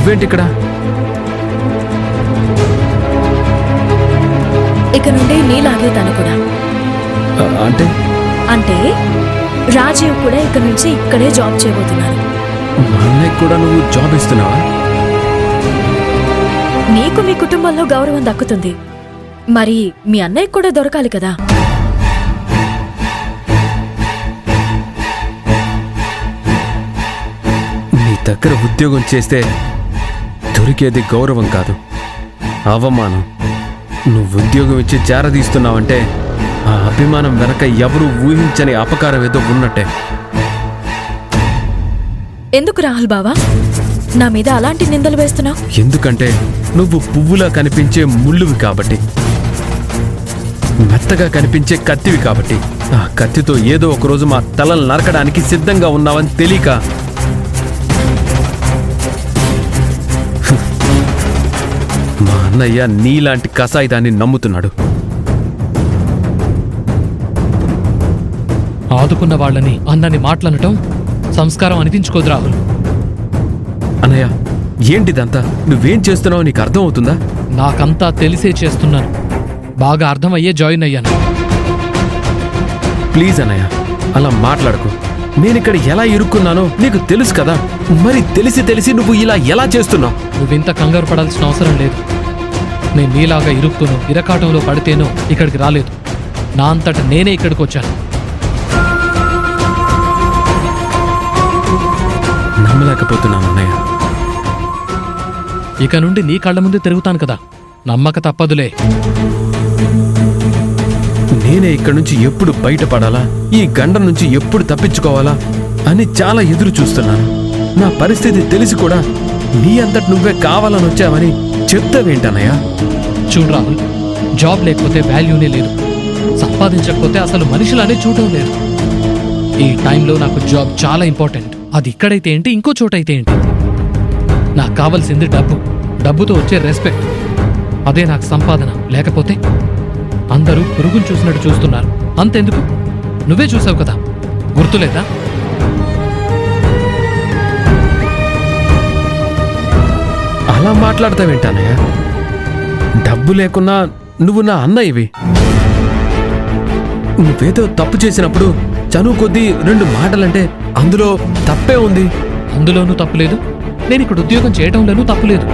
నువ్వేంటిక్కడ? ఇక నుండి నీలాగే తను కూడా. అంటే అంటే రాజీవ్ కూడా ఇక నుంచి ఇక్కడే జాబ్ చేయబోతున్నారు. మా అన్నయ్యకి కూడా నువ్వు జాబ్ ఇస్తున్నావా? నీకు మీ కుటుంబంలో గౌరవం దక్కుతుంది, మరి మీ అన్నయ్యకి కూడా దొరకాలి కదా. నీ దగ్గర ఉద్యోగం చేస్తే దొరికేది గౌరవం కాదు, అవమానం. నువ్వు ఉద్యోగం ఇచ్చి జారదీస్తున్నావంటే ఆ అభిమానం వెనక ఎవరూ ఊహించని అపకారం ఏదో ఉన్నట్టే. ఎందుకు రాహుల్ బావా నా మీద అలాంటి నిందలు వేస్తున్నావు? ఎందుకంటే నువ్వు పువ్వులా కనిపించే ముళ్ళువి కాబట్టి, మెత్తగా కనిపించే కత్తివి కాబట్టి. ఆ కత్తితో ఏదో ఒకరోజు మా తలలు నరకడానికి సిద్ధంగా ఉన్నావని తెలియక మా అన్నయ్య నీలాంటి కసాయిదాన్ని నమ్ముతున్నాడు. ఆదుకున్న వాళ్ళని అన్నని మాట్లాడటం సంస్కారం అనిపించుకోదు రాహుల్. అన్నయ్య, ఏంటిదంతా? నువ్వేం చేస్తున్నావో నీకు అర్థం అవుతుందా? నాకంతా తెలిసే చేస్తున్నాను, బాగా అర్థమయ్యే జాయిన్ అయ్యాను. ప్లీజ్ అన్నయ్య, అలా మాట్లాడకు. నేనిక్కడ ఎలా ఇరుక్కున్నానో నీకు తెలుసు కదా. మరి తెలిసి నువ్వు ఇలా ఎలా చేస్తున్నావు? నువ్వింత కంగారు పడాల్సిన అవసరం లేదు. నేను నీలాగా ఇరుక్కును ఇరకాటంలో పడితేనో ఇక్కడికి రాలేదు, నా అంతట నేనే ఇక్కడికి వచ్చాను. నమ్మలేకపోతున్నాను అన్నయ్య. ఇక నుండి నీ కళ్ళ ముందే తిరుగుతాను కదా, నమ్మక తప్పదులే. నేనే ఇక్కడి నుంచి ఎప్పుడు బయటపడాలా, ఈ గండం నుంచి ఎప్పుడు తప్పించుకోవాలా అని చాలా ఎదురు చూస్తున్నాను. నా పరిస్థితి తెలిసి కూడా నీ అంతటి నువ్వే కావాలని వచ్చావని చెప్తావేంటన్నయ్య? చూడు రాహుల్, జాబ్ లేకపోతే వాల్యూనే లేదు, సంపాదించకపోతే అసలు మనుషులనే చూడడం లేదు. ఈ టైంలో నాకు జాబ్ చాలా ఇంపార్టెంట్. అది ఇక్కడైతే ఏంటి, ఇంకో చోటైతే ఏంటి. నాకు కావాల్సింది డబ్బు, డబ్బుతో వచ్చే రెస్పెక్ట్, అదే నాకు సంపాదన. లేకపోతే అందరూ పురుగును చూసినట్టు చూస్తున్నారు. అంతెందుకు, నువ్వే చూసావు కదా, గుర్తులేదా? అలా మాట్లాడతావేంటన్నయ్య? డబ్బు లేకున్నా నువ్వు నా అన్నయ్యవి. నువ్వేదో తప్పు చేసినప్పుడు చనువు కొద్దీ 2 మాటలంటే అందులో తప్పే ఉంది. అందులోనూ తప్పులేదు, నేను ఇక్కడ ఉద్యోగం చేయటంలోనూ తప్పులేదు.